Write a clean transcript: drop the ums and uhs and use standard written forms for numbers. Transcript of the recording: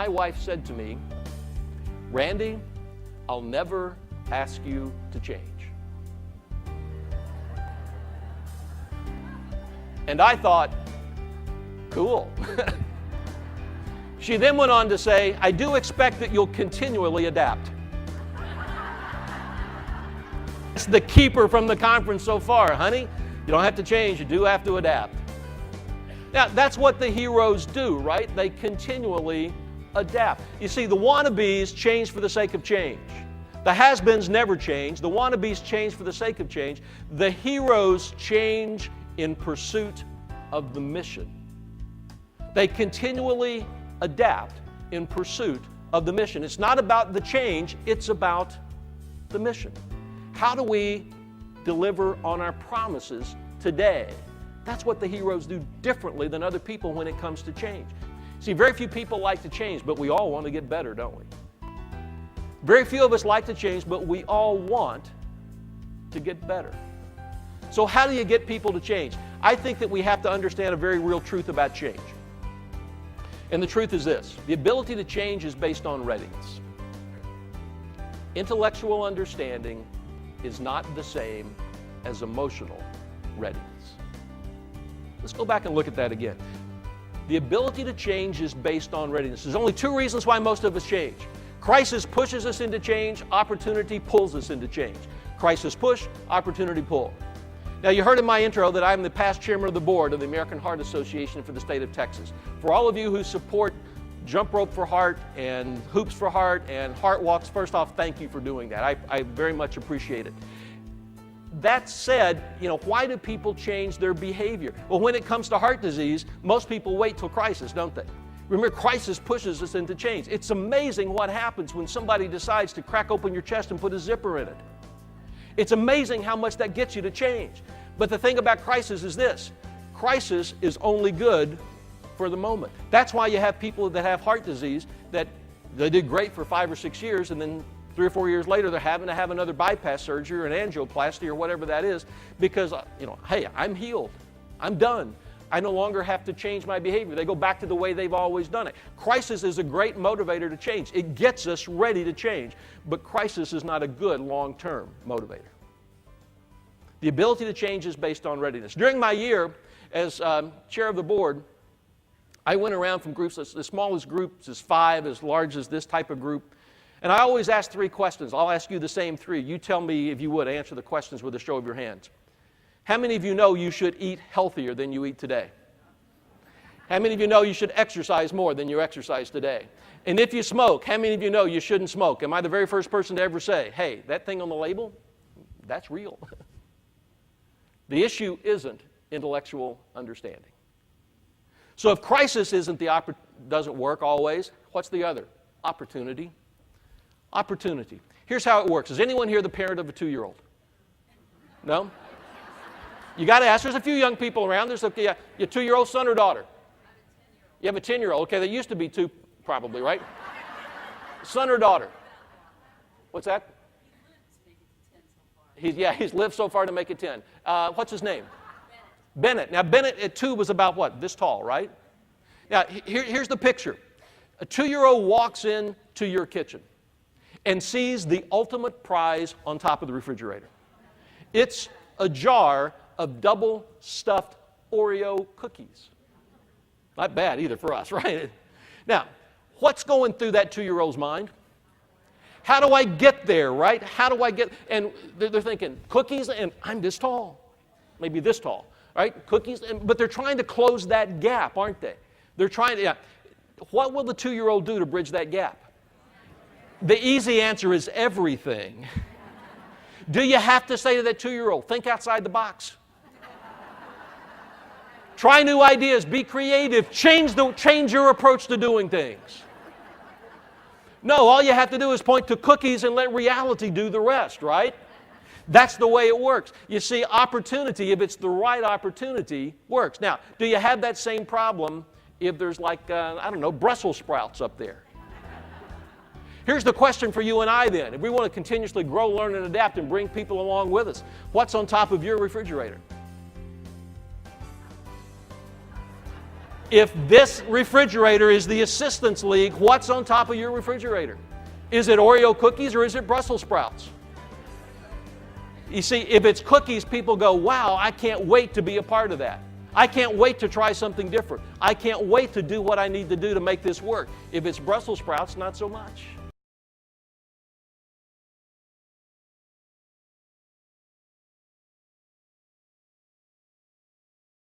my wife said to me, Randy, I'll never ask you to change. And I thought, cool. She then went on to say, I do expect that you'll continually adapt. That's the keeper from the conference so far, honey. You don't have to change, you do have to adapt. Now, that's what the heroes do, right? They continually adapt. You see, the wannabes change for the sake of change. The has-beens never change. The wannabes change for the sake of change. The heroes change in pursuit of the mission. They continually adapt in pursuit of the mission. It's not about the change, it's about the mission. How do we deliver on our promises today? That's what the heroes do differently than other people when it comes to change. See, very few people like to change, but we all want to get better, don't we? Very few of us like to change, but we all want to get better. So how do you get people to change? I think that we have to understand a very real truth about change. And the truth is this: the ability to change is based on readiness. Intellectual understanding is not the same as emotional readiness. Let's go back and look at that again. The ability to change is based on readiness. There's only two reasons why most of us change. Crisis pushes us into change, opportunity pulls us into change. Crisis push, opportunity pull. Now, you heard in my intro that I'm the past chairman of the board of the American Heart Association for the state of Texas. For all of you who support Jump Rope for Heart and Hoops for Heart and Heart Walks, first off, thank you for doing that. I very much appreciate it. That said, why do people change their behavior? Well, when it comes to heart disease, most people wait till crisis, don't they? Remember, crisis pushes us into change. It's amazing what happens when somebody decides to crack open your chest and put a zipper in it. It's amazing how much that gets you to change. But the thing about crisis is this: crisis is only good for the moment. That's why you have people that have heart disease that they did great for 5 or 6 years, and then 3 or 4 years later they're having to have another bypass surgery or an angioplasty or whatever that is because, hey, I'm healed. I'm done. I no longer have to change my behavior. They go back to the way they've always done it. Crisis is a great motivator to change. It gets us ready to change, but crisis is not a good long-term motivator. The ability to change is based on readiness. During my year as chair of the board, I went around from groups, as small as groups as 5, as large as this type of group, and I always ask 3 questions. I'll ask you the same 3. You tell me, if you would, answer the questions with a show of your hands. How many of you know you should eat healthier than you eat today? How many of you know you should exercise more than you exercise today? And if you smoke, how many of you know you shouldn't smoke? Am I the very first person to ever say, hey, that thing on the label, that's real? The issue isn't intellectual understanding. So if crisis doesn't work always, what's the other? Opportunity. Opportunity. Here's how it works. Is anyone here the parent of a 2-year-old? No? You got to ask. There's a few young people around. There's your 2-year-old son or daughter? You have a 10-year-old. Okay, they used to be 2 probably, right? Son or daughter? What's that? He's lived so far to make it 10. What's his name? Bennett. Now, Bennett at 2 was about what? This tall, right? Now, here's the picture. A 2-year-old walks into your kitchen and sees the ultimate prize on top of the refrigerator. It's a jar of double-stuffed Oreo cookies. Not bad either for us, right? Now, what's going through that 2-year-old's mind? How do I get there, right? How do I get, and they're thinking, cookies, and I'm this tall, maybe this tall, right? Cookies, but they're trying to close that gap, aren't they? They're trying to, what will the 2-year-old do to bridge that gap? The easy answer is everything. Do you have to say to that 2-year-old, think outside the box? Try new ideas, be creative, change your approach to doing things. No, all you have to do is point to cookies and let reality do the rest, right? That's the way it works. You see, opportunity, if it's the right opportunity, works. Now, do you have that same problem if there's Brussels sprouts up there? Here's the question for you and I then. If we want to continuously grow, learn, and adapt and bring people along with us, what's on top of your refrigerator? If this refrigerator is the assistance league, what's on top of your refrigerator? Is it Oreo cookies or is it Brussels sprouts? You see, if it's cookies, people go, wow, I can't wait to be a part of that. I can't wait to try something different. I can't wait to do what I need to do to make this work. If it's Brussels sprouts, not so much.